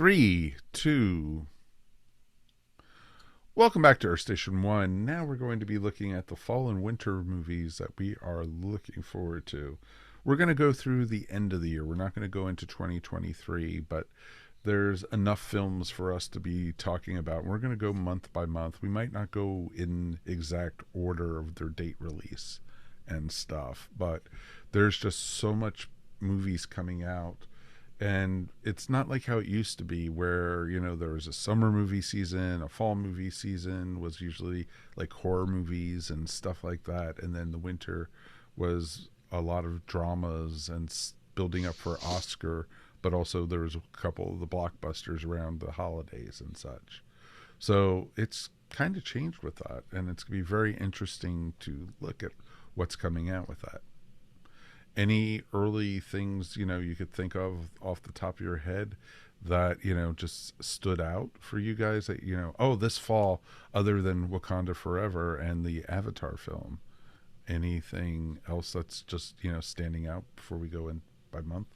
Three, two. Welcome back to Earth Station One. Now we're going to be looking at the fall and winter movies that we are looking forward to. We're going to go through the end of the year. We're not going to go into 2023, but there's enough films for us to be talking about. We're going to go month by month. We might not go in exact order of their date release and stuff, but there's just so much movies coming out, and it's not like how it used to be where there was a summer movie season, a fall movie season was usually like horror movies and stuff like that, and then the winter was a lot of dramas and building up for Oscar, but also there was a couple of the blockbusters around the holidays and such. So it's kind of changed with that, and it's going to be very interesting to look at what's coming out with that. Any early things you could think of off the top of your head that just stood out for you guys, that oh, this fall, other than Wakanda Forever and the Avatar film, anything else that's just standing out before we go in by month?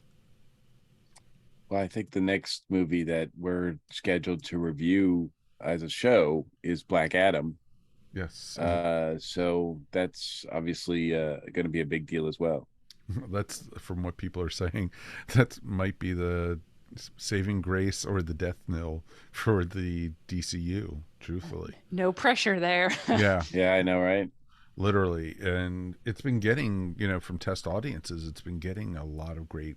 Well, I think the next movie that we're scheduled to review as a show is Black Adam. Yes. So that's obviously going to be a big deal as well. That's, from what people are saying, that might be the saving grace or the death knell for the DCU, truthfully. No pressure there. Yeah. Yeah, I know, right? Literally. And it's been getting, from test audiences, it's been getting a lot of great,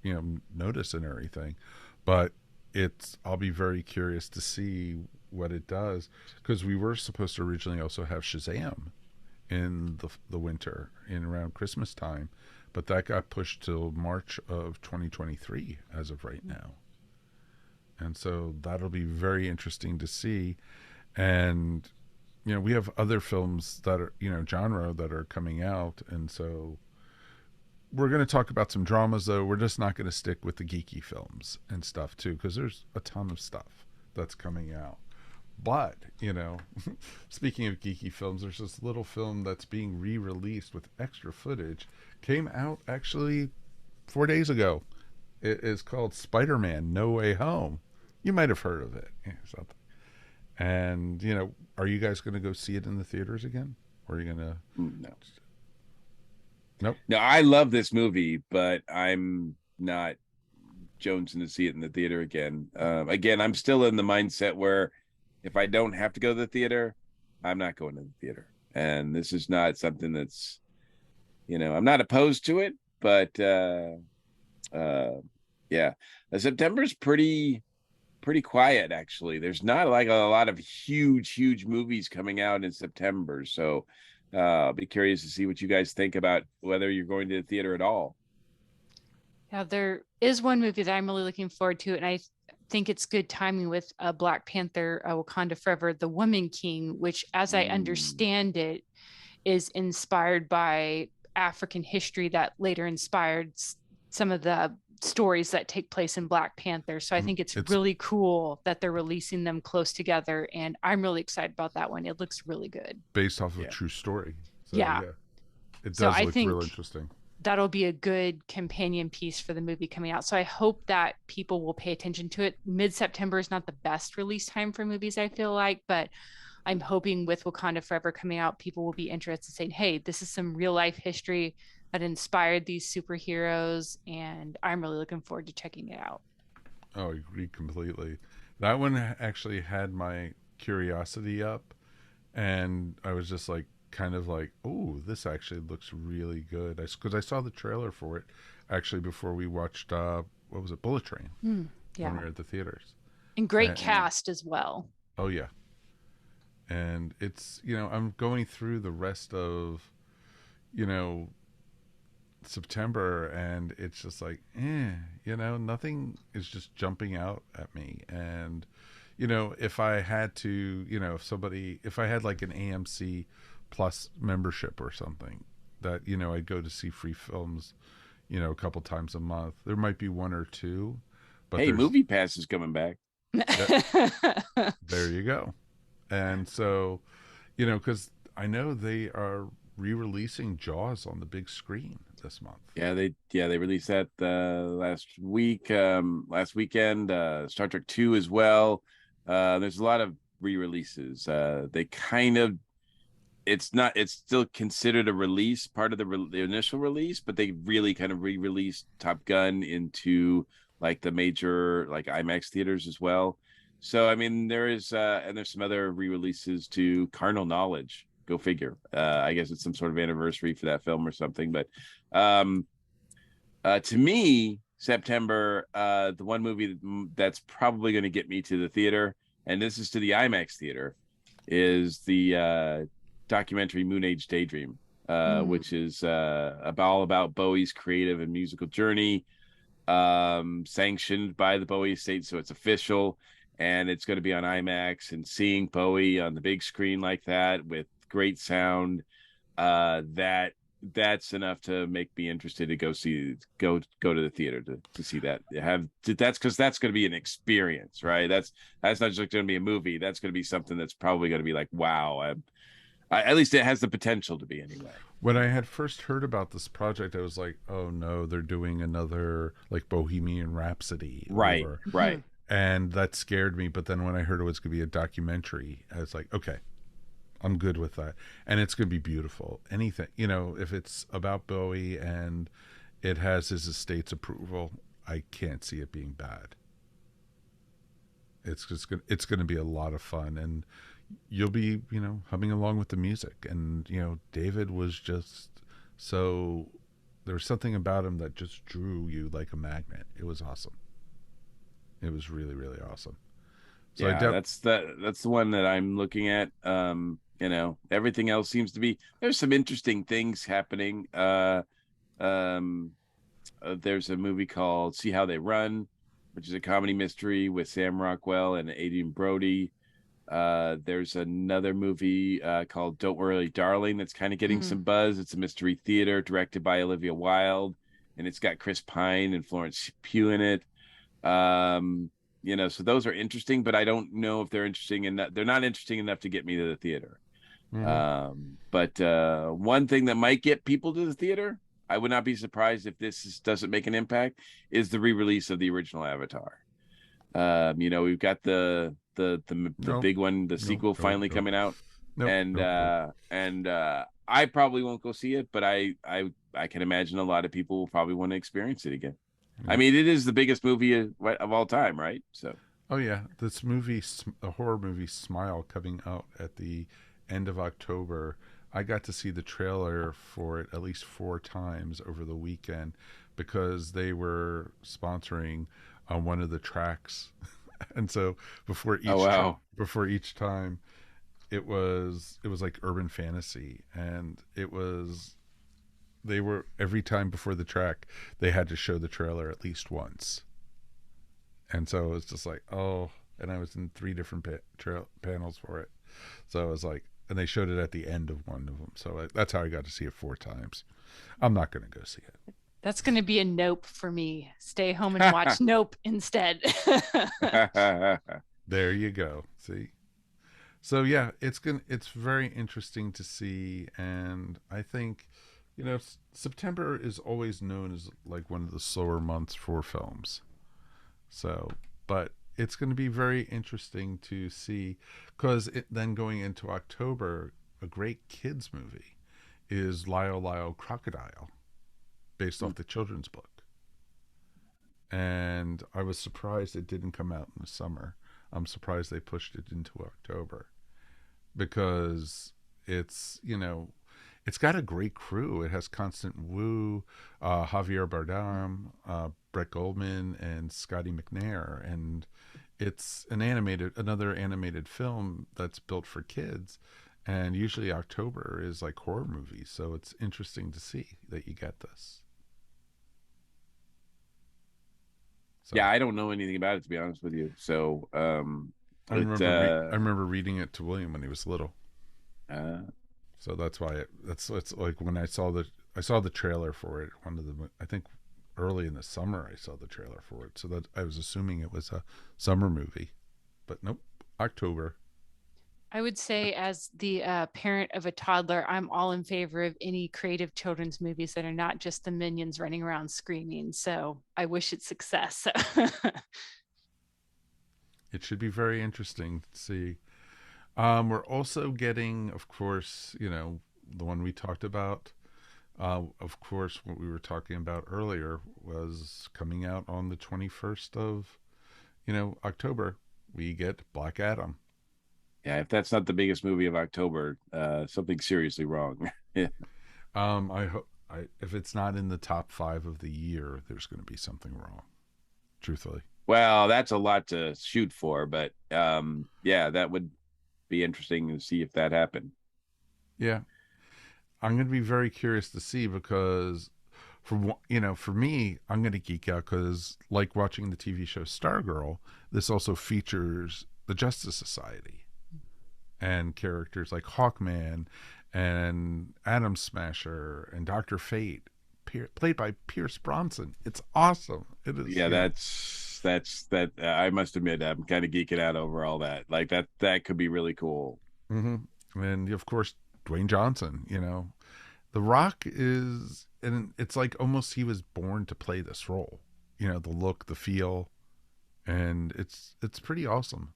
notice and everything. But I'll be very curious to see what it does, because we were supposed to originally also have Shazam in the winter, in around Christmas time, but that got pushed till March of 2023 as of right now. And so that'll be very interesting to see. And we have other films that are genre that are coming out, and so we're going to talk about some dramas, though. We're just not going to stick with the geeky films and stuff too, because there's a ton of stuff that's coming out. But, speaking of geeky films, there's this little film that's being re-released with extra footage. Came out actually 4 days ago. It is called Spider-Man No Way Home. You might have heard of it. Yeah, something. And, are you guys going to go see it in the theaters again? Or are you going to... No. Nope. No, I love this movie, but I'm not jonesing to see it in the theater again. Again, I'm still in the mindset where if I don't have to go to the theater, I'm not going to the theater. And this is not something that's, I'm not opposed to it, but yeah, September's pretty quiet, actually. There's not like a lot of huge movies coming out in September. So I'll be curious to see what you guys think about whether you're going to the theater at all. Now, there is one movie that I'm really looking forward to, and I think it's good timing with Black Panther, Wakanda Forever, The Woman King, which, as I understand it, is inspired by African history that later inspired some of the stories that take place in Black Panther. So I think it's really cool that they're releasing them close together, and I'm really excited about that one. It looks really good. Based off of a true story. So, yeah. It does look real interesting. That'll be a good companion piece for the movie coming out. So I hope that people will pay attention to it. Mid-September is not the best release time for movies, I feel like, but I'm hoping with Wakanda Forever coming out, people will be interested in saying, hey, this is some real life history that inspired these superheroes, and I'm really looking forward to checking it out. Oh, I agree completely. That one actually had my curiosity up, and I was just like, kind of like, oh, this actually looks really good. Because I saw the trailer for it actually before we watched what was it, Bullet Train? Yeah, when we were at the theaters. And great cast as well. Oh yeah. And it's I'm going through the rest of September, and it's just like nothing is just jumping out at me. And if I had to, if I had like an AMC Plus membership or something, that I'd go to see free films a couple times a month, there might be one or two, but hey, Movie Pass is coming back. There you go. And so because I know they are re-releasing Jaws on the big screen this month. They released that last weekend. Star Trek 2 as well. There's a lot of re-releases. They kind of it's still considered a release, part of the initial release, but they really kind of re-released Top Gun into like the major like IMAX theaters as well. So I mean there's some other re-releases to Carnal Knowledge. Go figure. I guess it's some sort of anniversary for that film or something. But to me, September, the one movie that's probably going to get me to the theater, and this is to the IMAX theater, is the documentary Moon Age Daydream, which is all about Bowie's creative and musical journey, sanctioned by the Bowie estate, so it's official, and it's going to be on IMAX. And seeing Bowie on the big screen like that with great sound, that's enough to make me interested to go to the theater to see that. That's because that's going to be an experience, right? That's not just going to be a movie. That's going to be something that's probably going to be like, wow. At least it has the potential to be anyway. When I had first heard about this project, I was like, oh no, they're doing another like Bohemian Rhapsody. Right. And that scared me. But then when I heard it was going to be a documentary, I was like, okay, I'm good with that. And it's going to be beautiful. Anything, if it's about Bowie and it has his estate's approval, I can't see it being bad. It's going to be a lot of fun, and you'll be, humming along with the music. And, David was just so, there was something about him that just drew you like a magnet. It was awesome. It was really, really awesome. So yeah, that's the one that I'm looking at. Everything else seems to be, there's some interesting things happening. There's a movie called See How They Run, which is a comedy mystery with Sam Rockwell and Adrian Brody. There's another movie called Don't Worry Darling that's kind of getting some buzz. It's a mystery theater directed by Olivia Wilde, and it's got Chris Pine and Florence Pugh in it. So those are interesting, but I don't know if they're interesting enough. They're not interesting enough to get me to the theater. But one thing that might get people to the theater, I would not be surprised if this doesn't make an impact, is the re-release of the original Avatar. We've got the big one, the sequel finally coming out, and I probably won't go see it, but I can imagine a lot of people will probably want to experience it again. I mean, it is the biggest movie of all time, right? So. Oh yeah, this movie, a horror movie, Smile, coming out at the end of October. I got to see the trailer for it at least 4 times over the weekend because they were sponsoring one of the tracks, and so before each time, it was like urban fantasy, and they were every time before the track they had to show the trailer at least once, and so it was just like, oh, and I was in 3 different panels for it, so I was like, and they showed it at the end of one of them, so that's how I got to see it 4 times. I'm not going to go see it. That's going to be a nope for me. Stay home and watch Nope instead. There you go. See? So yeah, it's very interesting to see, and I think, September is always known as like one of the slower months for films. So, but it's going to be very interesting to see, because then going into October, a great kids movie is Lyle Lyle Crocodile, based off the children's book. And I was surprised it didn't come out in the summer. I'm surprised they pushed it into October, because it's got a great crew. It has Constant Wu, Javier Bardem, Brett Goldman, and Scotty McNair, and it's another animated film that's built for kids. And usually October is like horror movies, so it's interesting to see that you get this. So, yeah, I don't know anything about it, to be honest with you. So I remember reading it to William when he was little. So that's why it's like when I saw the trailer for it. I think early in the summer I saw the trailer for it. So that I was assuming it was a summer movie, but nope, October. I would say, as the parent of a toddler, I'm all in favor of any creative children's movies that are not just the minions running around screaming. So I wish it success. It should be very interesting to see. We're also getting, of course, the one we talked about. Of course, what we were talking about earlier was coming out on the 21st of, October. We get Black Adam. Yeah, if that's not the biggest movie of October, something's seriously wrong. Yeah. I hope if it's not in the top 5 of the year, there's going to be something wrong. Truthfully. Well, that's a lot to shoot for, but yeah, that would be interesting to see if that happened. Yeah, I'm going to be very curious to see because, for me, I'm going to geek out because, like watching the TV show Stargirl, this also features the Justice Society and characters like Hawkman and Atom Smasher and Doctor Fate, played by Pierce Bronson. It's awesome. It is. Yeah, that's that. I must admit, I'm kind of geeking out over all that. Like that could be really cool. Mm-hmm. And of course, Dwayne Johnson. The Rock is, and it's like almost he was born to play this role. The look, the feel, and it's pretty awesome.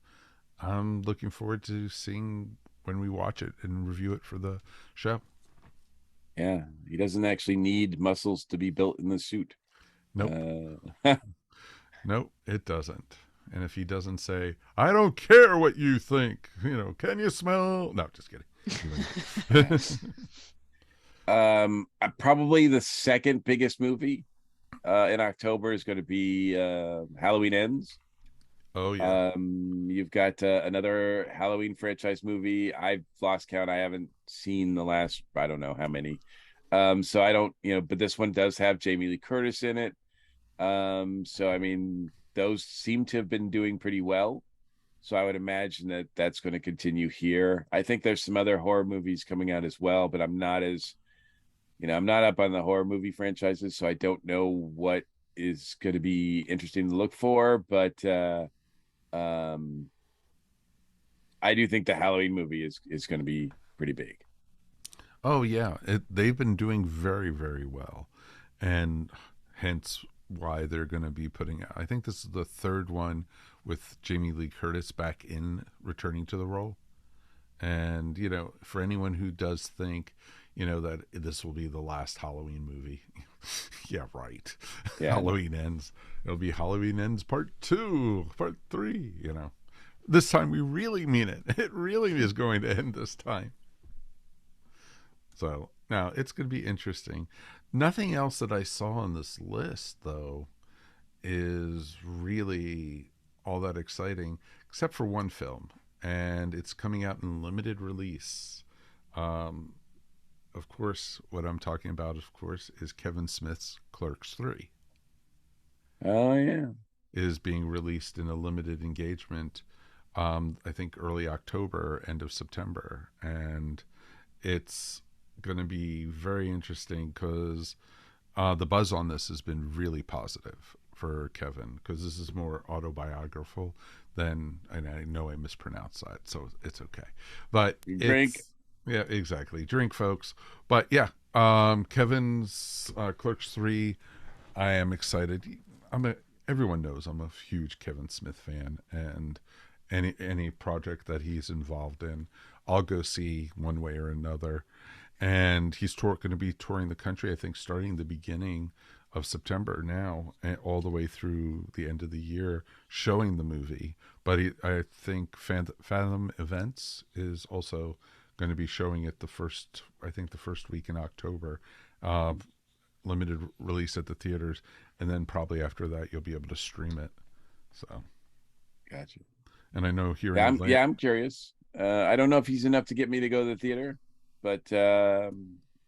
I'm looking forward to seeing when we watch it and review it for the show. Yeah, he doesn't actually need muscles to be built in the suit. Nope. Nope, it doesn't. And if he doesn't say, "I don't care what you think," can you smell? No, just kidding. Probably the second biggest movie in October is going to be Halloween Ends. Oh yeah. You've got another Halloween franchise movie. I've lost count. I haven't seen the last, I don't know how many. So I don't, but this one does have Jamie Lee Curtis in it. So I mean, those seem to have been doing pretty well. So I would imagine that that's going to continue here. I think there's some other horror movies coming out as well, but I'm not I'm not up on the horror movie franchises, so I don't know what is going to be interesting to look for. But I do think the Halloween movie is going to be pretty big. Oh yeah, they've been doing very, very well, and hence why they're going to be putting out. I think this is the third one with Jamie Lee Curtis back in returning to the role. And for anyone who does think, that this will be the last Halloween movie, yeah, right. Yeah. Halloween Ends. It'll be Halloween Ends Part 2, Part 3. This time we really mean it. It really is going to end this time. So now it's going to be interesting. Nothing else that I saw on this list, though, is really all that exciting, except for one film, and it's coming out in limited release. Of course, what I'm talking about, of course, is Kevin Smith's Clerks 3. Oh, yeah. Is being released in a limited engagement, I think early October, end of September. And it's going to be very interesting because the buzz on this has been really positive for Kevin, because this is more autobiographical than, and I know I mispronounced that, so it's okay. But Drink. Yeah, exactly. Drink, folks. But yeah, Kevin's Clerks 3, I am excited. Everyone knows I'm a huge Kevin Smith fan, and any project that he's involved in, I'll go see one way or another. And he's going to be touring the country, I think, starting the beginning of September now, and all the way through the end of the year, showing the movie. But I think Fathom Events is also going to be showing it the first week in October, limited release at the theaters, and then probably after that you'll be able to stream it. So, gotcha. And I know here, I'm curious. I don't know if he's enough to get me to go to the theater, but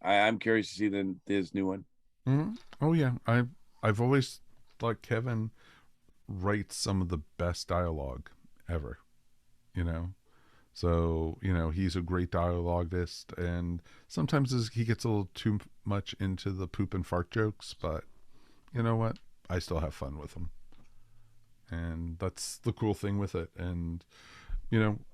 I'm curious to see his new one. Mm-hmm. Oh yeah, I've always thought Kevin writes some of the best dialogue ever. So, he's a great dialoguist, and sometimes he gets a little too much into the poop and fart jokes, but you know what? I still have fun with him. And that's the cool thing with it. And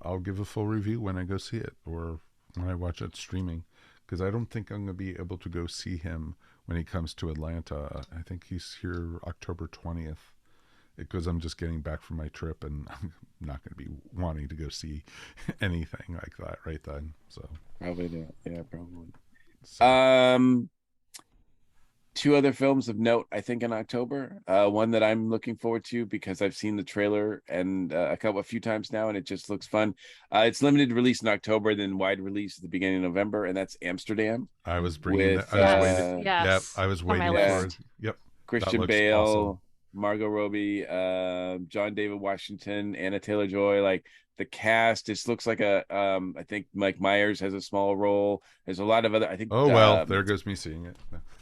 I'll give a full review when I go see it or when I watch it streaming, because I don't think I'm going to be able to go see him when he comes to Atlanta. I think he's here October 20th, because I'm just getting back from my trip and I'm not going to be wanting to go see anything like that right then. So Probably not. Yeah, probably. so Um, two other films of note, I think, in October. One that I'm looking forward to because I've seen the trailer and a few times now, and it just looks fun. It's limited release in October, then wide release at the beginning of November, and that's Amsterdam I was bringing that. with I was Yes, waiting. Yep, yes, I was on my waiting for yeah, it. list. Yep, that Christian looks awesome. Bale, Margot Robbie, John David Washington, Anna Taylor Joy. Like the cast, this looks like a. I think Mike Myers has a small role. There's a lot of other. Oh well, there goes me seeing it.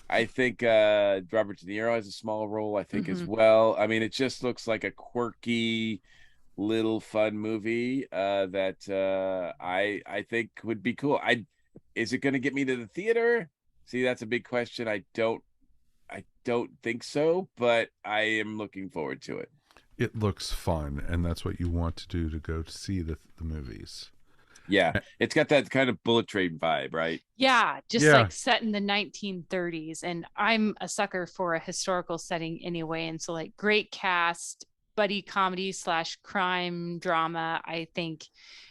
I think Robert De Niro has a small role, I think, as Hmm. well. I mean, it just looks like a quirky little fun movie that I think would be cool. I Is it going to get me to the theater? See, that's a big question. I don't think so, but I am looking forward to it. It looks fun, and that's what you want to do to go to see the movies. Yeah, it's got that kind of Bullet Train vibe, right? Yeah, just Yeah, like set in the 1930s. And I'm a sucker for a historical setting anyway. And so, like, great cast, buddy comedy slash crime drama. I think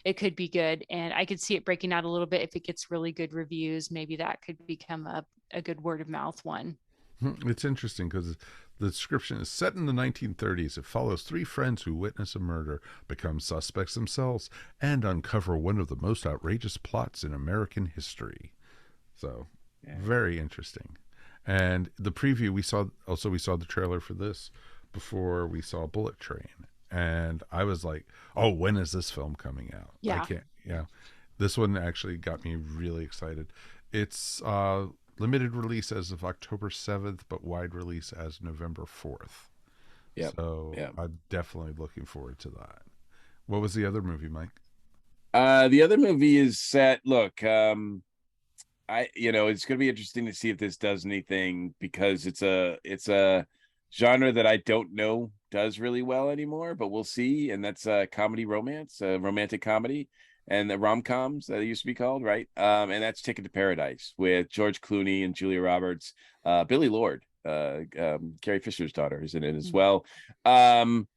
it could be good. And I could see it breaking out a little bit if it gets really good reviews. Maybe that could become a good word of mouth one. it's interesting because the description is set in the 1930s. It follows three friends who witness a murder, become suspects themselves, and uncover one of the most outrageous plots in American history. So, Yeah. very interesting. And the preview we saw the trailer for this before we saw Bullet Train, and I was like, "Oh, when is this film coming out?" I Yeah. can't. Yeah, this one actually got me really excited. It's limited release as of October 7th, but wide release as November 4th. Yep. So Yeah. I'm definitely looking forward to that. What was the other movie, Mike? The other movie is set. Look, it's going to be interesting to see if this does anything because it's a genre that I don't know does really well anymore, but we'll see. And that's a comedy romance, a romantic comedy, and the rom-coms that it used to be called, right? And that's Ticket to Paradise with George Clooney and Julia Roberts, Billy Lord, Carrie Fisher's daughter is in it as well. Um,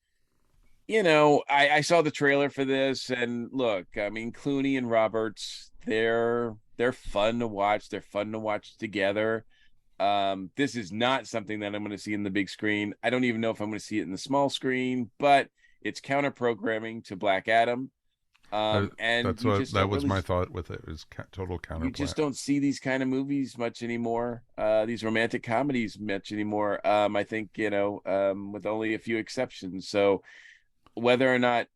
I saw the trailer for this, and look, I mean, Clooney and Roberts, they're fun to watch. They're fun to watch together. This is not something that I'm going to see in the big screen. I don't even know if I'm going to see it in the small screen, but it's counter programming to Black Adam. Uh, And that's you what just that don't was really my thought with it. It was total you counterplan. just don't see these kind of movies much anymore. These romantic comedies much anymore. I think, with only a few exceptions. So whether or not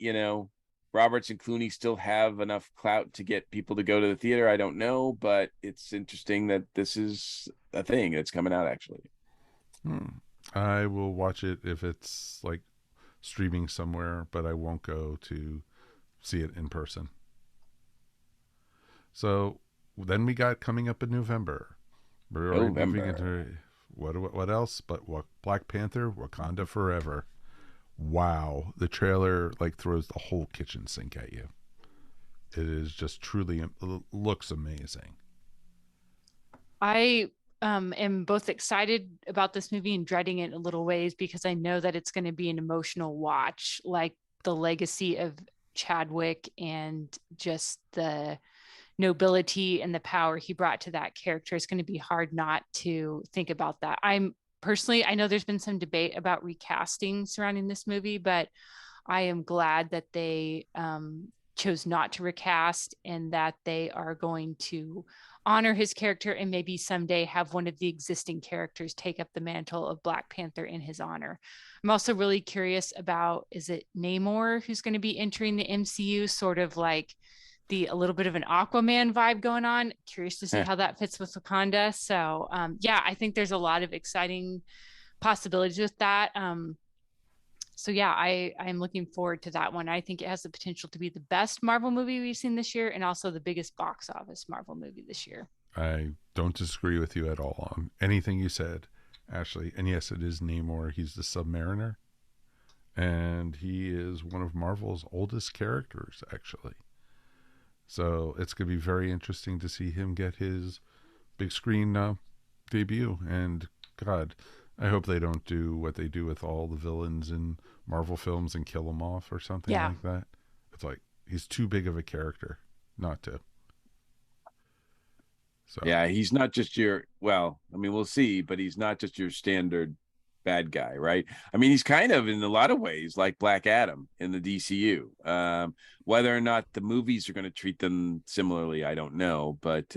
Roberts and Clooney still have enough clout to get people to go to the theater, I don't know, but it's interesting that this is a thing that's coming out actually. Hmm. I will watch it if it's like streaming somewhere, but I won't go to see it in person. So then we got coming up in November. We're already moving November. into what else? But what Black Panther, Wakanda Forever. Wow, the trailer like throws the whole kitchen sink at you. It is just truly looks amazing. I am both excited about this movie and dreading it in a little ways because I know that it's going to be an emotional watch, like the legacy of Chadwick and just the nobility and the power he brought to that character. It's going to be hard not to think about that. I know there's been some debate about recasting surrounding this movie, but I am glad that they chose not to recast and that they are going to honor his character and maybe someday have one of the existing characters take up the mantle of Black Panther in his honor. I'm also really curious about, is it Namor who's going to be entering the MCU, sort of like a little bit of an Aquaman vibe going on. Curious to see how that fits with Wakanda. So yeah, I think there's a lot of exciting possibilities with that. So yeah, I'm looking forward to that one. I think it has the potential to be the best Marvel movie we've seen this year, and also the biggest box office Marvel movie this year. I don't disagree with you at all on anything you said, Ashley. And yes, it is Namor. He's the Submariner. and he is one of Marvel's oldest characters, actually. So it's going to be very interesting to see him get his big screen debut. And God, I hope they don't do what they do with all the villains in Marvel films and kill them off or something Yeah. like that. It's like he's too big of a character not to. So Yeah, he's not just your, well, I mean, we'll see, but he's not just your standard bad guy, right? I mean, he's kind of in a lot of ways like Black Adam in the DCU. Whether or not the movies are going to treat them similarly, I don't know, but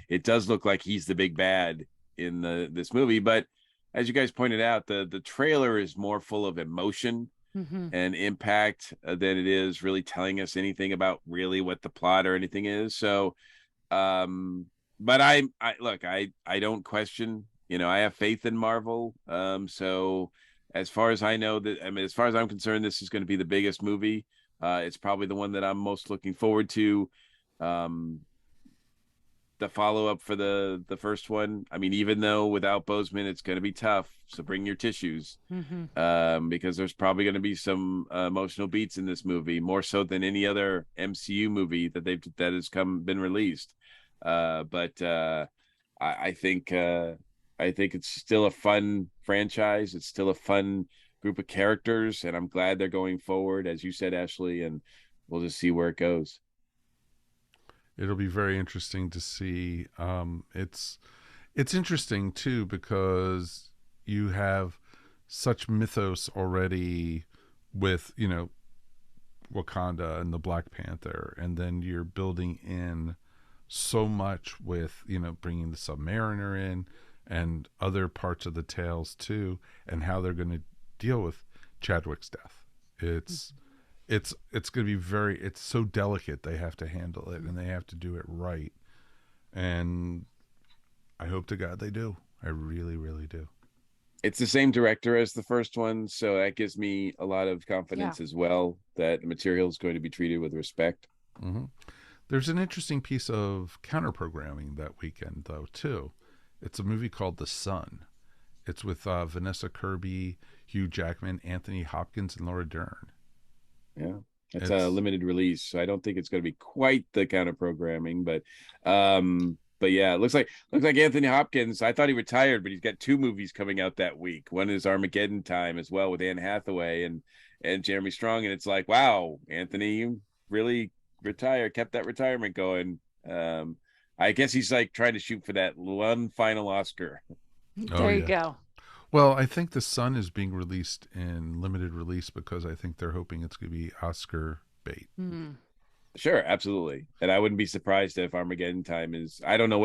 it does look like he's the big bad in the this movie. But as you guys pointed out, the trailer is more full of emotion Hmm. and impact than it is really telling us anything about really what the plot or anything is. So but I look, I don't question, I have faith in Marvel. So as far as I know, that I mean, as far as I'm concerned, this is going to be the biggest movie. It's probably the one that I'm most looking forward to. um the follow-up for the first one, I mean, even though without Bozeman it's going to be tough, so bring your tissues. Hmm. Because there's probably going to be some emotional beats in this movie, more so than any other MCU movie that has been released. But I think I think it's still a fun franchise. It's still a fun group of characters, and I'm glad they're going forward, as you said, Ashley. And we'll just see where it goes. it'll be very interesting to see. It's interesting too because you have such mythos already with Wakanda and the Black Panther, and then you're building in so much with bringing the Submariner in and other parts of the tales too, and how they're going to deal with Chadwick's death. It's it's going to be it's so delicate. They have to handle it and they have to do it right. And I hope to God they do. I really, really do. It's the same director as the first one, so that gives me a lot of Yeah. confidence as well that the material is going to be treated with respect. Hmm. There's an interesting piece of counter programming that weekend, though, too. It's a movie called The Sun. It's with Vanessa Kirby, Hugh Jackman, Anthony Hopkins, and Laura Dern. Yeah, it's a It's limited release, so I don't think it's going to be quite the kind of programming, but yeah, it looks like Anthony Hopkins. I thought he retired, but he's got two movies coming out that week. One is Armageddon Time as well with Anne Hathaway and Jeremy Strong, and it's like, wow, Anthony, you really retired, kept that retirement going. I guess he's like trying to shoot for that one final Oscar. oh There you yeah. go. Well, I think The Sun is being released in limited release because I think they're hoping it's going to be Oscar bait. Mm. Sure, absolutely. And I wouldn't be surprised if Armageddon Time is, I don't know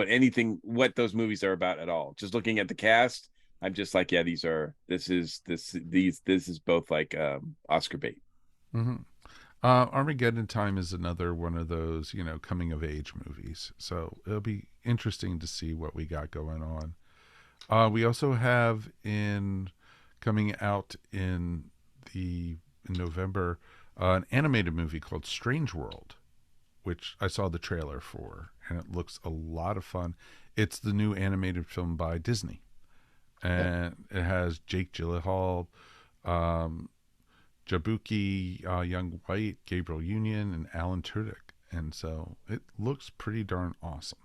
what those movies are about at all. Just looking at the cast, I'm just like, yeah, this is both like Oscar bait. Hmm. Armageddon Time is another one of those coming of age movies. So it'll be interesting to see what we got going on. We also have in coming out in November an animated movie called Strange World, which I saw the trailer for, and it looks a lot of fun. It's the new animated film by Disney, Yep. and it has Jake Gyllenhaal, um, Jabuki Young White, Gabriel Union, and Alan Tudyk, and so it looks pretty darn awesome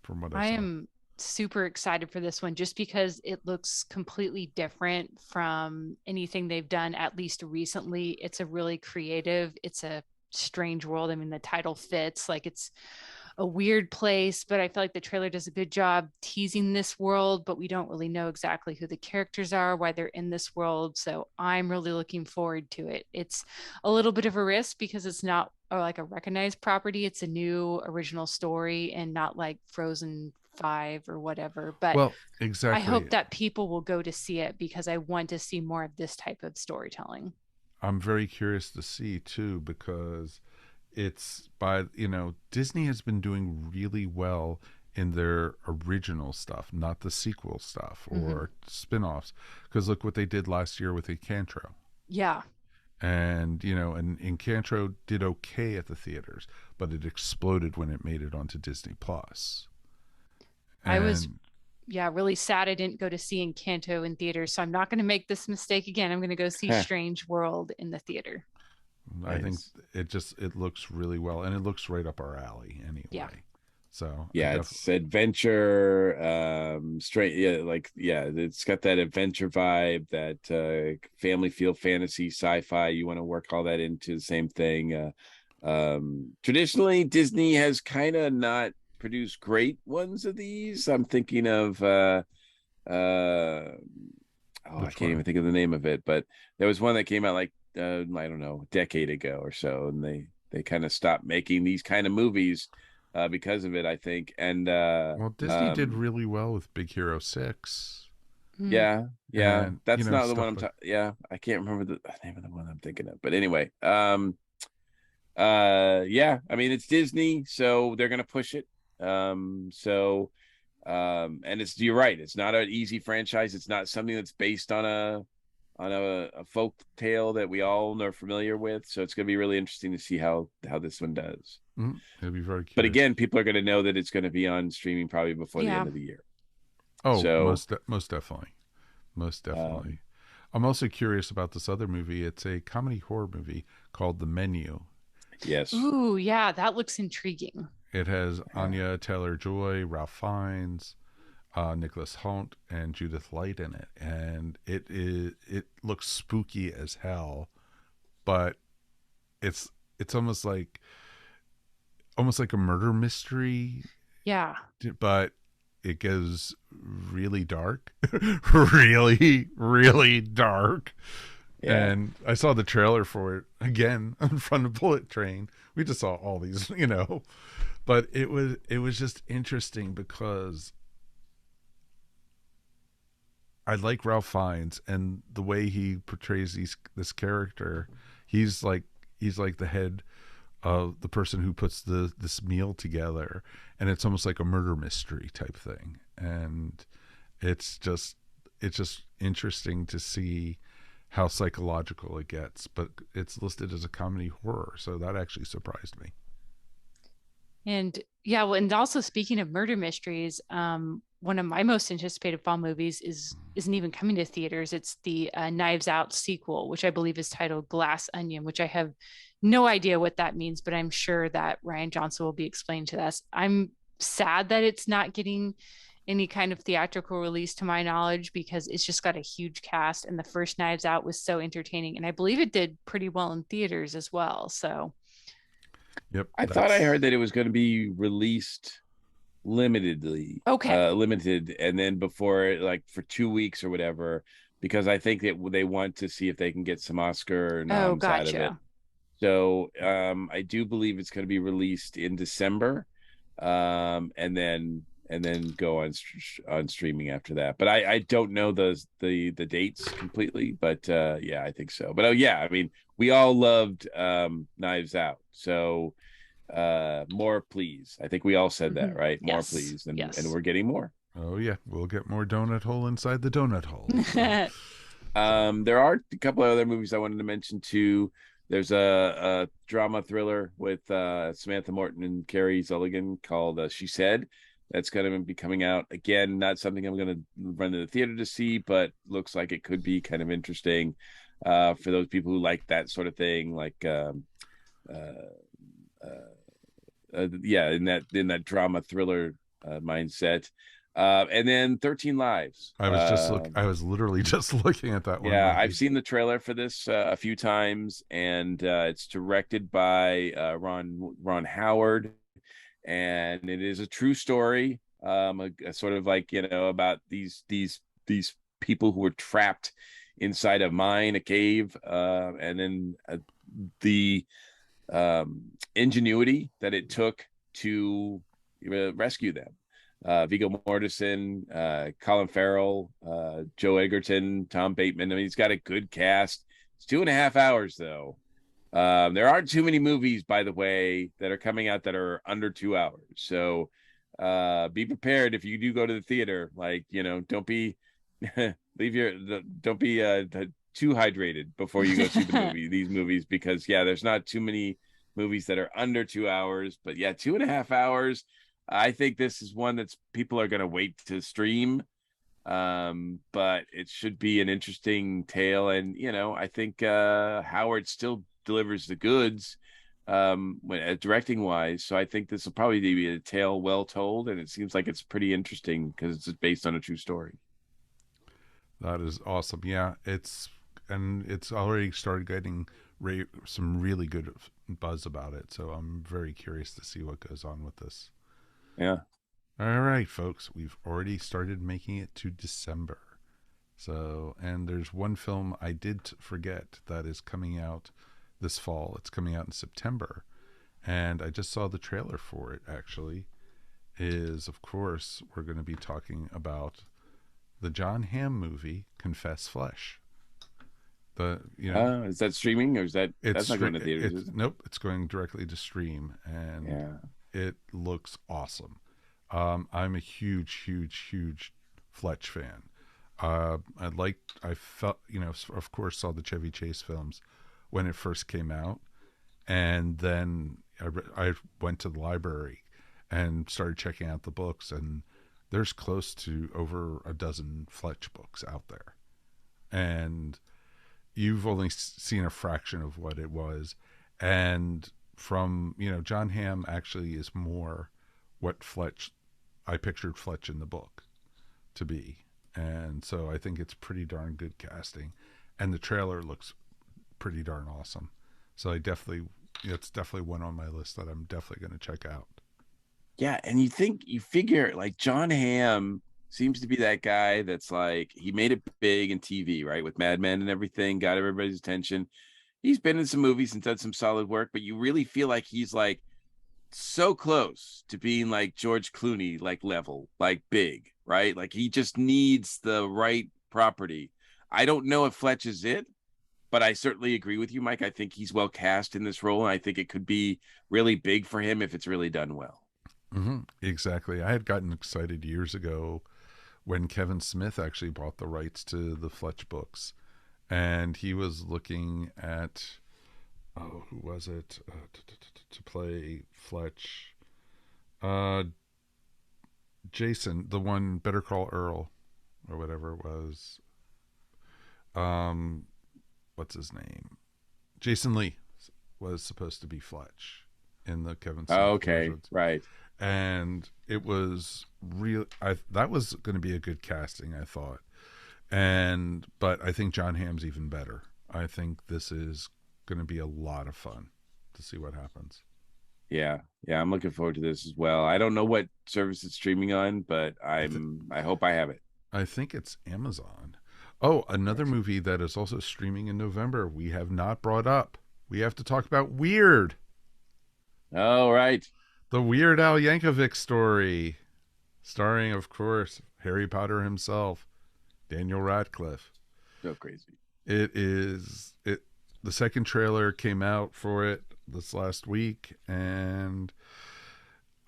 from what I I saw. am super excited for this one just because it looks completely different from anything they've done, at least recently. It's a really creative, it's a strange world. I mean, the title fits, like it's a weird place, but I feel like the trailer does a good job teasing this world, but we don't really know exactly who the characters are, why they're in this world. So I'm really looking forward to it. It's a little bit of a risk because it's not like a recognized property. It's a new original story and not like Frozen 5 or whatever. But Well, I exactly. hope that people will go to see it because I want to see more of this type of storytelling. I'm very curious to see too because it's by Disney has been doing really well in their original stuff, not the sequel stuff Mm-hmm. or spin-offs. Because look what they did last year with Encanto. Yeah. And and Encanto did okay at the theaters, but it exploded when it made it onto Disney Plus. I was And yeah, really sad I didn't go to see Encanto in theater. So I'm not going to make this mistake again. I'm going to go see Strange World in the theater. I think Nice. it looks really well, and it looks right up our alley Yeah. anyway. So I Yeah, definitely. it's adventure, straight. Yeah, like yeah, it's got that adventure vibe, that family feel, fantasy, sci-fi. You want to work all that into the same thing. Traditionally, Disney has kind of not produced great ones of these. I'm thinking of oh, I Which can't one? even think of the name of it, but there was one that came out like I don't know, a decade ago or so, and they kind of stopped making these kind of movies because of it, I think. And Well, Disney did really well with Big Hero 6, Mm. yeah, yeah, and that's not the one stuff I'm like. talking. Yeah, I can't remember the name of the one I'm thinking of, but anyway, yeah, I mean it's Disney, so they're gonna push it. So and it's, you're right, it's not an easy franchise. It's not something that's based on a folk tale that we all are familiar with. So it's going to be really interesting to see how this one does. It'll be very But curious. again, people are going to know that it's going to be on streaming probably before the Yeah. end of the year. Oh, So most definitely, most um, definitely. I'm also curious about this other movie. It's a comedy horror movie called The Menu. yes, Ooh, yeah, that looks intriguing. It has Anya Taylor Joy, Ralph Fiennes, Nicholas Hoult, and Judith Light in it, and it looks spooky as hell, but it's it's almost like a murder mystery, Yeah. but it goes really dark, really, really dark. yeah. And I saw the trailer for it again in front of Bullet Train. We just saw all these, but it was just interesting because I like Ralph Fiennes and the way he portrays this character. He's like the head of the person who puts this meal together, and it's almost like a murder mystery type thing. And it's just interesting to see how psychological it gets. But it's listed as a comedy horror, so that actually surprised me. And yeah, well, and also speaking of murder mysteries, one of my most anticipated fall movies isn't even coming to theaters. It's the Knives Out sequel, which I believe is titled Glass Onion, which I have no idea what that means, but I'm sure that Ryan Johnson will be explaining to us. I'm sad that it's not getting any kind of theatrical release to my knowledge, because it's just got a huge cast, and the first Knives Out was so entertaining, and I believe it did pretty well in theaters as well. So Yep, I thought I heard that it was going to be released limitedly, okay. limited, and then before, like for 2 weeks or whatever, because I think that they want to see if they can get some Oscar Oh, noms out of it. gotcha. So I do believe it's going to be released in December, and then go on streaming after that. But I don't know the dates completely, but yeah, I think so. But oh yeah, I mean we all loved Knives Out, so more please. I think we all said that, Mhm. right? More Yes. please, and Yes. we're getting more. Oh yeah, we'll get more donut hole inside the donut hole. So. There are a couple of other movies I wanted to mention too. There's a drama thriller with Samantha Morton and Carrie Mulligan called She Said. That's going to be coming out again. Not something I'm going to run to the theater to see, but looks like it could be kind of interesting for those people who like that sort of thing, like uh, yeah, in that drama thriller mindset. And then 13 Lives. I was literally just looking at that one Yeah, I've movie. seen the trailer for this a few times, and it's directed by Ron Howard, and it is a true story, a sort of like about these people who were trapped inside a mine, a cave, and then the ingenuity that it took to rescue them. Viggo Mortensen, Colin Farrell, Joe Egerton, Tom Bateman. I mean, he's got a good cast. It's 2.5 hours though. There aren't too many movies, by the way, that are coming out that are under 2 hours. So be prepared if you do go to the theater. Like, don't be don't be too hydrated before you go see these movies, because yeah, there's not too many movies that are under 2 hours, but yeah, 2.5 hours. I think this is one that's people are going to wait to stream. But it should be an interesting tale. And, I think Howard still delivers the goods directing wise. So I think this will probably be a tale well told. And it seems like it's pretty interesting because it's based on a true story. That is awesome. Yeah, it's already started getting some really good buzz about it. So I'm very curious to see what goes on with this. Yeah. All right, folks, we've already started making it to December. So, and there's one film I did forget that is coming out this fall. It's coming out in September. And I just saw the trailer for it, actually. Of course, we're going to be talking about the John Hamm movie, Confess Flesh. Is that streaming or is that's not going to theaters? Is it? Nope, it's going directly to stream, and it looks awesome. I'm a huge, huge, huge Fletch fan. I felt, of course, saw the Chevy Chase films when it first came out, and then I went to the library and started checking out the books, and there's close to over a dozen Fletch books out there, and you've only seen a fraction of what it was, and from John Hamm actually is more what I pictured Fletch in the book to be. And so I think it's pretty darn good casting. And the trailer looks pretty darn awesome. So it's definitely one on my list that I'm definitely going to check out. Yeah. And you figure like John Hamm seems to be that guy that's like, he made it big in TV, right? With Mad Men and everything, got everybody's attention. He's been in some movies and done some solid work, but you really feel like he's like, so close to being like George Clooney, like level, like big, right? Like he just needs the right property. I don't know if Fletch is it, but I certainly agree with you, Mike. I think he's well cast in this role, and I think it could be really big for him if it's really done well. Mm-hmm. Exactly. I had gotten excited years ago when Kevin Smith actually bought the rights to the Fletch books, and he was looking at who was it to play Fletch? Jason, the one Better Call Earl, or whatever it was. What's his name? Jason Lee was supposed to be Fletch in the Kevin Smith. Oh, okay, versions. Right. And it was real. That was going to be a good casting, I thought. But I think John Hamm's even better. I think this is going to be a lot of fun to see what happens. Yeah, I'm looking forward to this as well. I don't know what service it's streaming on, but I hope I have it. I think it's Amazon. Oh, another movie that is also streaming in November we have not brought up. We have to talk about Weird. Oh, right. The Weird Al Yankovic story, starring, of course, Harry Potter himself, Daniel Radcliffe. So crazy. The second trailer came out for it this last week, and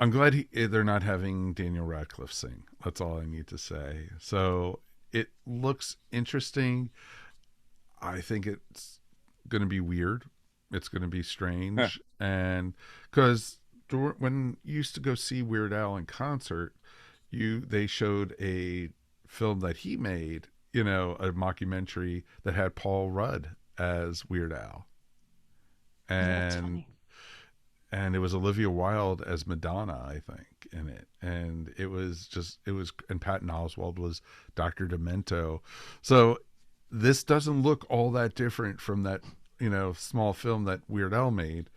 I'm glad they're not having Daniel Radcliffe sing. That's all I need to say. So it looks interesting. I think it's going to be weird. It's going to be strange. And because when you used to go see Weird Al in concert, they showed a film that he made, a mockumentary that had Paul Rudd as Weird Al, and it was Olivia Wilde as Madonna, I think, in it, and and Patton Oswalt was Dr. Demento. So this doesn't look all that different from that small film that Weird Al made,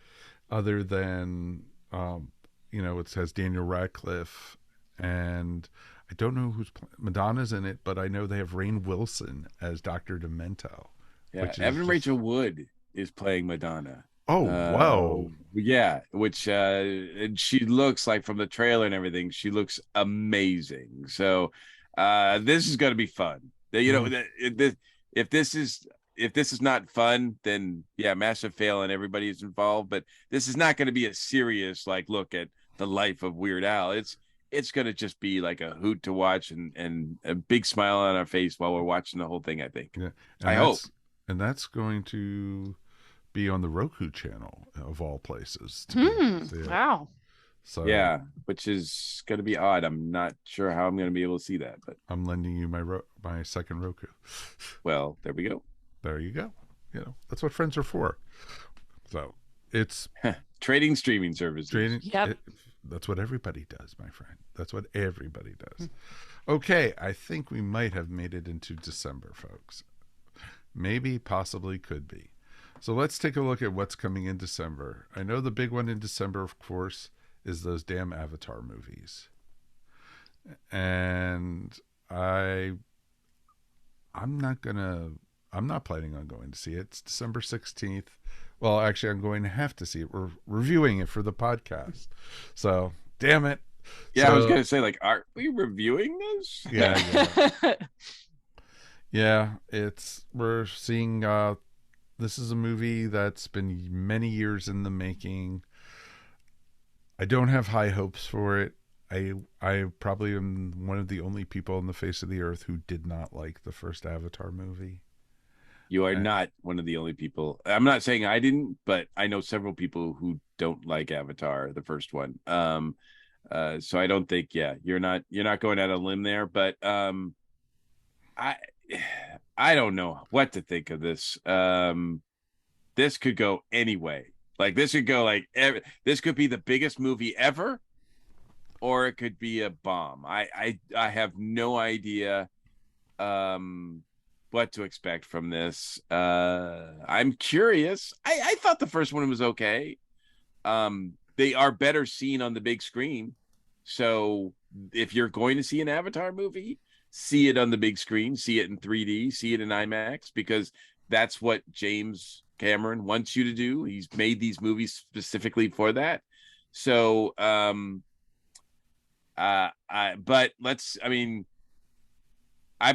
other than it has Daniel Radcliffe, and I don't know who's Madonna's in it, but I know they have Rainn Wilson as Dr. Demento. Yeah, Evan Rachel Wood is playing Madonna. Oh, wow. Yeah, which and she looks like, from the trailer and everything, she looks amazing. So this is going to be fun. If this is not fun, then yeah, massive fail and everybody is involved. But this is not going to be a serious look at the life of Weird Al. It's going to just be like a hoot to watch and a big smile on our face while we're watching the whole thing, I think. Yeah. I hope. And that's going to be on the Roku channel, of all places. Wow. So Yeah, which is going to be odd. I'm not sure how I'm going to be able to see that, but I'm lending you my second Roku. well, there we go. There you go. That's what friends are for. So it's Trading streaming services. Yep. That's what everybody does, my friend. That's what everybody does. Okay, I think we might have made it into December, folks. Maybe, possibly, could be. So let's take a look at what's coming in December. I know the big one in December, of course, is those damn Avatar movies. And I'm not planning on going to see it. It's December 16th. Well, actually, I'm going to have to see it. We're reviewing it for the podcast. So, damn it. Yeah, I was going to say, like, are we reviewing this? Yeah. Yeah, we're seeing, this is a movie that's been many years in the making. I don't have high hopes for it. I probably am one of the only people on the face of the earth who did not like the first Avatar movie. You are not one of the only people. I'm not saying I didn't, but I know several people who don't like Avatar, the first one. So I don't think, you're not going out on a limb there, but I don't know what to think of this. This could go anyway. Like this could go this could be the biggest movie ever, or it could be a bomb. I have no idea what to expect from this. I'm curious. I thought the first one was okay. They are better seen on the big screen. So if you're going to see an Avatar movie, see it on the big screen, see it in 3D, see it in IMAX, because that's what James Cameron wants you to do. He's made these movies specifically for that. So, I'm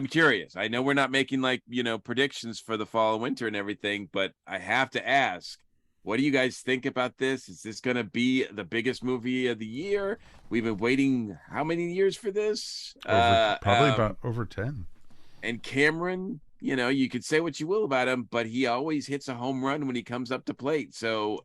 curious. I know we're not making predictions for the fall and winter and everything, but I have to ask, what do you guys think about this? Is this going to be the biggest movie of the year? We've been waiting how many years for this? Probably about over 10. And Cameron, you could say what you will about him, but he always hits a home run when he comes up to plate. So,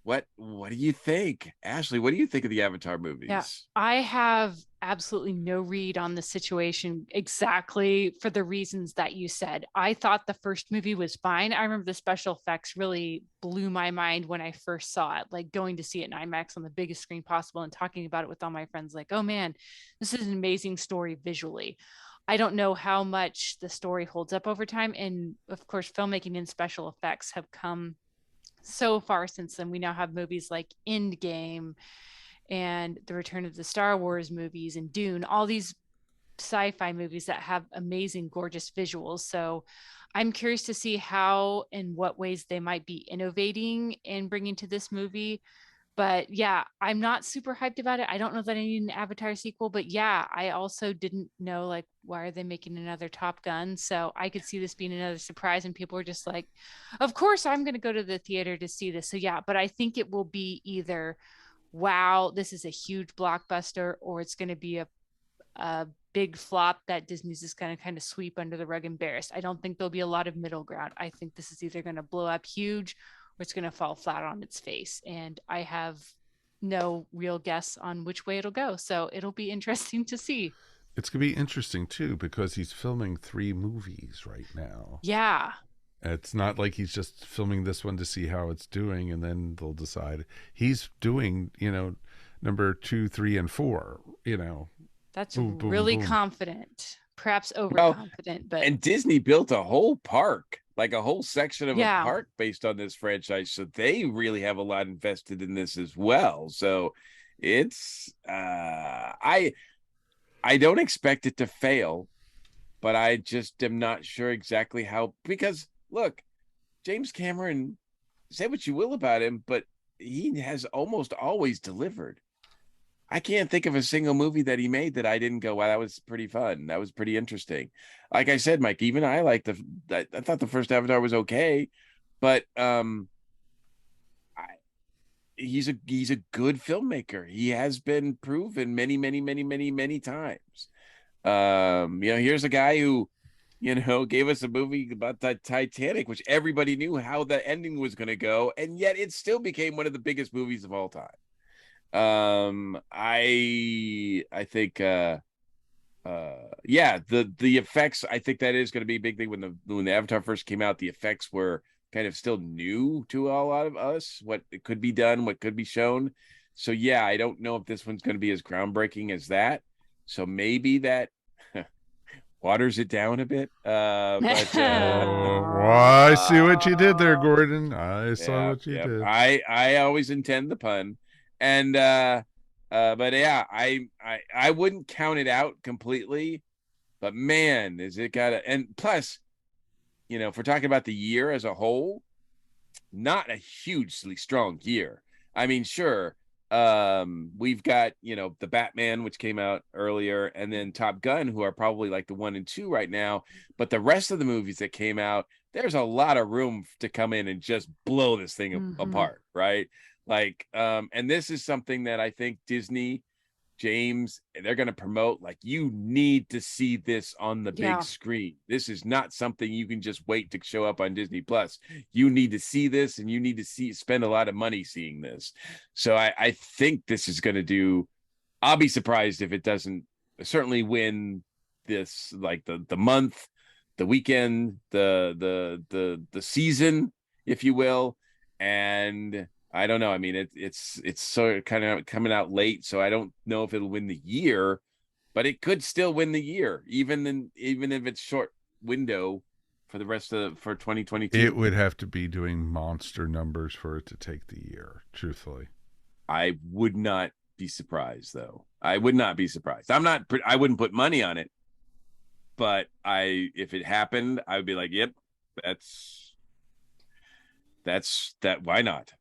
what do you think, Ashley? What do you think of the Avatar movies? Yeah, I have absolutely no read on the situation exactly for the reasons that you said. I thought the first movie was fine. I remember the special effects really blew my mind when I first saw it, like going to see it in IMAX on the biggest screen possible and talking about it with all my friends, like, oh man, this is an amazing story visually. I don't know how much the story holds up over time. And of course, filmmaking and special effects have come so far since then. We now have movies like Endgame and the Return of the Star Wars movies and Dune, all these sci-fi movies that have amazing, gorgeous visuals. So I'm curious to see how and what ways they might be innovating and bringing to this movie. But yeah, I'm not super hyped about it. I don't know that I need an Avatar sequel, but yeah, I also didn't know, like, why are they making another Top Gun? So I could see this being another surprise, and people are just like, of course I'm going to go to the theater to see this. So yeah, but I think it will be either, wow, this is a huge blockbuster, or it's going to be a big flop that Disney's just going to kind of sweep under the rug embarrassed. I don't think there'll be a lot of middle ground. I think this is either going to blow up huge or it's going to fall flat on its face. And I have no real guess on which way it'll go. So it'll be interesting to see. It's going to be interesting, too, because he's filming 3 movies right now. Yeah. It's not like he's just filming this one to see how it's doing, and then they'll decide. He's doing, number 2, 3, and 4, That's boom, boom, really boom. Confident, perhaps overconfident. But and Disney built a whole park, like a whole section of a Yeah. park based on this franchise. So they really have a lot invested in this as well. So it's I don't expect it to fail, but I just am not sure exactly how, because look, James Cameron, say what you will about him, but he has almost always delivered. I can't think of a single movie that he made that I didn't go, wow, that was pretty fun. That was pretty interesting. Like I said, Mike, even I liked I thought the first Avatar was okay, but he's a good filmmaker. He has been proven many, many, many, many, many times. Here's a guy who, gave us a movie about the Titanic, which everybody knew how the ending was going to go, and yet it still became one of the biggest movies of all time. I think yeah, the effects, I think that is going to be a big thing. When the Avatar first came out, the effects were kind of still new to a lot of us, what it could be done, what could be shown. So yeah, I don't know if this one's going to be as groundbreaking as that. So maybe that waters it down a bit. But Oh, well, I see what you did there, Gordon. I saw yeah, what you yeah. did. I always intend the pun. And but yeah, I wouldn't count it out completely, but man, is it got to, and plus, if we're talking about the year as a whole, not a hugely strong year. I mean, sure, we've got, the Batman, which came out earlier, and then Top Gun, who are probably like the 1 and 2 right now, but the rest of the movies that came out, there's a lot of room to come in and just blow this thing apart, right? Like, and this is something that I think Disney, James, they're going to promote. Like, you need to see this on the big screen. This is not something you can just wait to show up on Disney Plus. You need to see this, and you need to spend a lot of money seeing this. So I think this is going to do. I'll be surprised if it doesn't certainly win this, like the month, the weekend, the season, if you will. And I don't know. I mean, it's sort of kind of coming out late, so I don't know if it'll win the year, but it could still win the year, even if it's short window for the rest of for 2022. It would have to be doing monster numbers for it to take the year, truthfully. I would not be surprised, though. I would not be surprised. I wouldn't put money on it, but if it happened, I would be like, yep, that's that. Why not?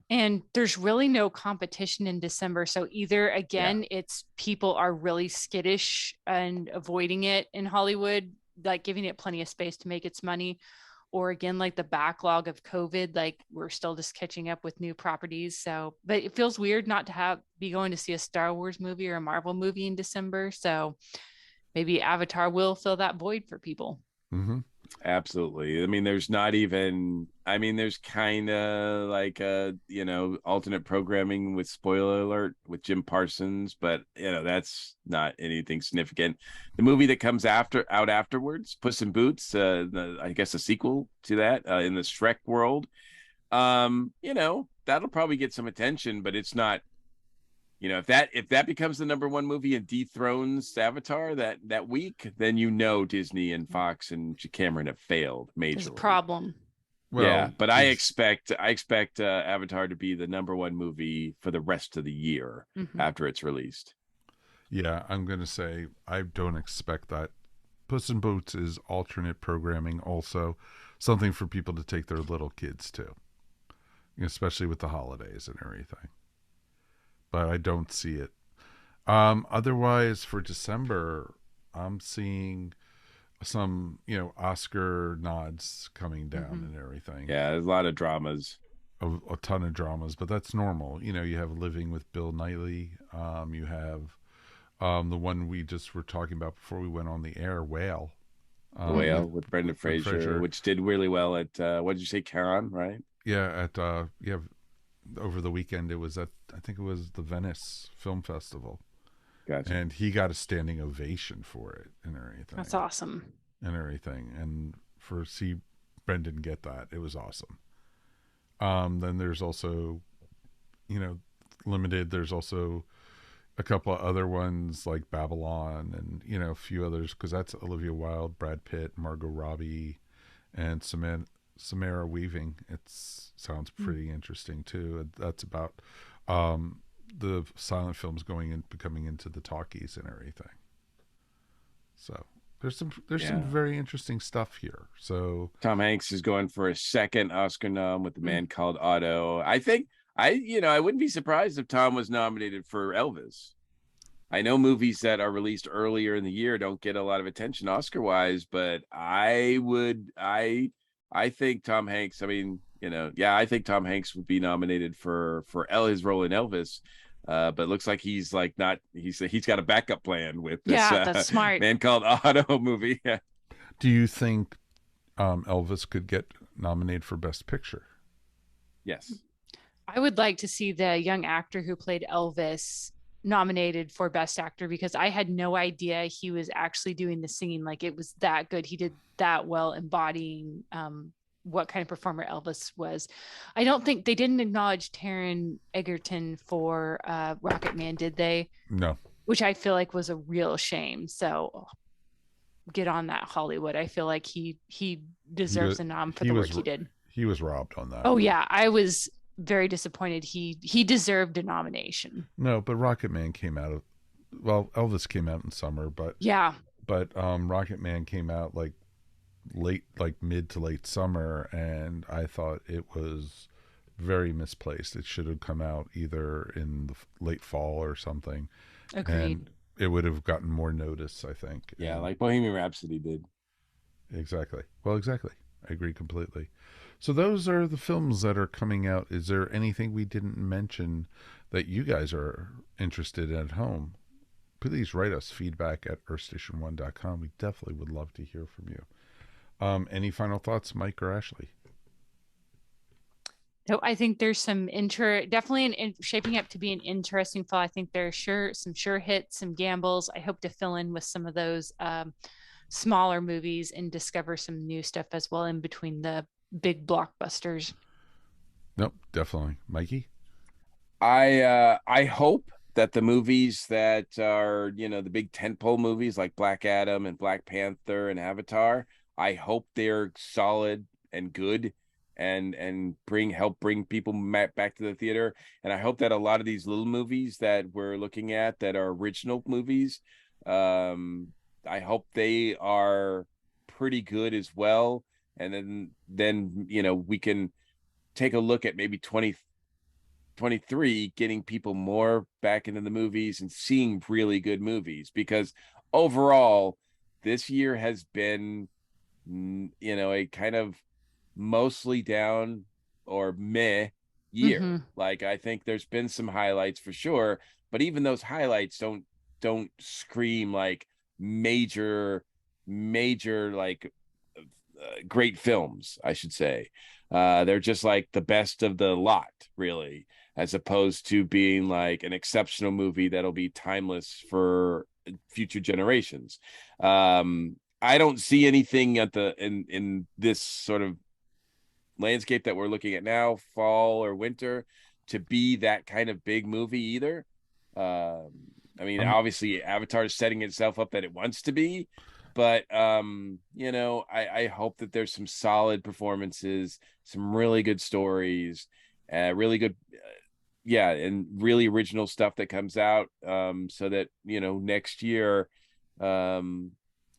And there's really no competition in December. So either again, it's people are really skittish and avoiding it in Hollywood, like giving it plenty of space to make its money. Or again, like the backlog of COVID, like we're still just catching up with new properties. So, but it feels weird not to be going to see a Star Wars movie or a Marvel movie in December. So maybe Avatar will fill that void for people. Mm-hmm. Absolutely. I mean, there's kind of like alternate programming with, spoiler alert, with Jim Parsons, but that's not anything significant. The movie that comes out afterwards, Puss in Boots, I guess a sequel to that, in the Shrek world. That'll probably get some attention, but it's not. If that becomes the number one movie and dethrones Avatar that week, then Disney and Fox and Cameron have failed majorly. There's a problem. Well, yeah, but I expect Avatar to be the number one movie for the rest of the year after it's released. Yeah, I'm going to say I don't expect that. Puss in Boots is alternate programming, also something for people to take their little kids to, especially with the holidays and everything. But I don't see it. Otherwise, for December, I'm seeing some, Oscar nods coming down and everything. Yeah, there's a lot of dramas. A ton of dramas, but that's normal. You have Living with Bill Nighy. You have the one we just were talking about before we went on the air, Whale. Whale with Brendan Fraser, which did really well at, what did you say, Cannes, right? Yeah, over the weekend it was I think it was the Venice Film Festival. Gotcha. And he got a standing ovation for it and everything. That's awesome. And everything. And Brendan get that, it was awesome. Then there's also, limited. There's also a couple of other ones like Babylon and, a few others, because that's Olivia Wilde, Brad Pitt, Margot Robbie, and Samara Weaving. Sounds pretty interesting too. That's about the silent films becoming into the talkies and everything. So there's some very interesting stuff here. So Tom Hanks is going for a second Oscar nom with The Man Called Otto. I think I wouldn't be surprised if Tom was nominated for Elvis. I know movies that are released earlier in the year don't get a lot of attention Oscar wise, but I think Tom Hanks, I think Tom Hanks would be nominated for his role in Elvis. But it looks like he's got a backup plan with this that's smart. Man Called Otto movie. Do you think Elvis could get nominated for Best Picture? Yes. I would like to see the young actor who played Elvis nominated for Best Actor, because I had no idea he was actually doing the singing. Like, it was that good. He did that well embodying what kind of performer Elvis was. I don't think they didn't acknowledge Taron Egerton for Rocket Man, did they? No. Which I feel like was a real shame. So get on that, Hollywood. I feel like he deserves a nom for the work he did. He was robbed on that. Oh yeah, I was very disappointed. He deserved a nomination. No, but Rocket Man came out of, well, Elvis came out in summer, but yeah, but Rocket Man came out like late, like mid to late summer, and I thought it was very misplaced. It should have come out either in the late fall or something. agreed. And it would have gotten more notice, I think. Yeah, and, like Bohemian Rhapsody did. Exactly. Well, exactly. I agree completely. So those are the films that are coming out. Is there anything we didn't mention that you guys are interested in at home? Please write us feedback at earthstation1.com. We definitely would love to hear from you. Any final thoughts, Mike or Ashley? So I think there's some definitely shaping up to be an interesting fall. I think there's some sure hits, some gambles. I hope to fill in with some of those smaller movies and discover some new stuff as well in between the big blockbusters. Nope, definitely. Mikey? I hope that the movies that are, the big tentpole movies like Black Adam and Black Panther and Avatar, I hope they're solid and good and help bring people back to the theater. And I hope that a lot of these little movies that we're looking at that are original movies, I hope they are pretty good as well. And then we can take a look at maybe 2023 getting people more back into the movies and seeing really good movies, because overall this year has been a kind of mostly down or meh year. Mm-hmm. Like, I think there's been some highlights for sure, but even those highlights don't scream like major like great films, I should say. They're just like the best of the lot, really, as opposed to being like an exceptional movie that'll be timeless for future generations. I don't see anything in this sort of landscape that we're looking at now, fall or winter, to be that kind of big movie either. I mean, obviously Avatar is setting itself up that it wants to be, but I hope that there's some solid performances, some really good stories, really good and really original stuff that comes out, so that next year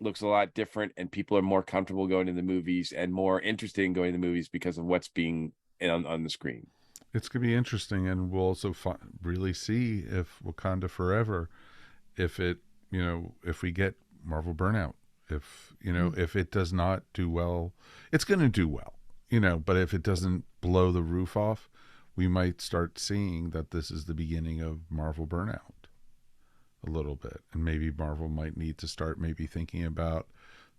looks a lot different and people are more comfortable going to the movies and more interested in going to the movies because of what's being on the screen. It's going to be interesting, and we'll also really see if Wakanda Forever, if we get Marvel Burnout, if it does not do well, it's going to do well, but if it doesn't blow the roof off, we might start seeing that this is the beginning of Marvel Burnout a little bit. And maybe Marvel might need to start maybe thinking about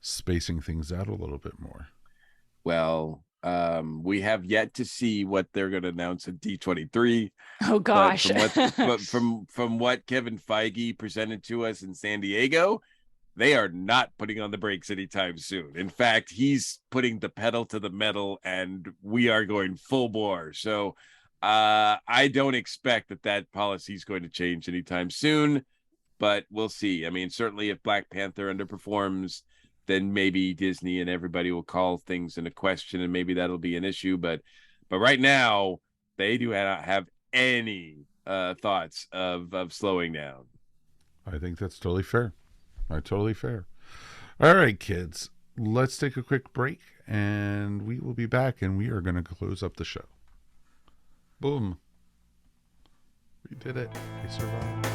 spacing things out a little bit more. Well, we have yet to see what they're going to announce at D23. Oh gosh. But from what Kevin Feige presented to us in San Diego, they are not putting on the brakes anytime soon. In fact, he's putting the pedal to the metal and we are going full bore. So I don't expect that policy is going to change anytime soon, but we'll see. I mean, certainly if Black Panther underperforms, then maybe Disney and everybody will call things into question, and maybe that'll be an issue. But right now, they do not have any thoughts of slowing down. I think that's totally fair. Totally fair. All right, kids, let's take a quick break, and we will be back, and we are going to close up the show. Boom. We did it. We survived.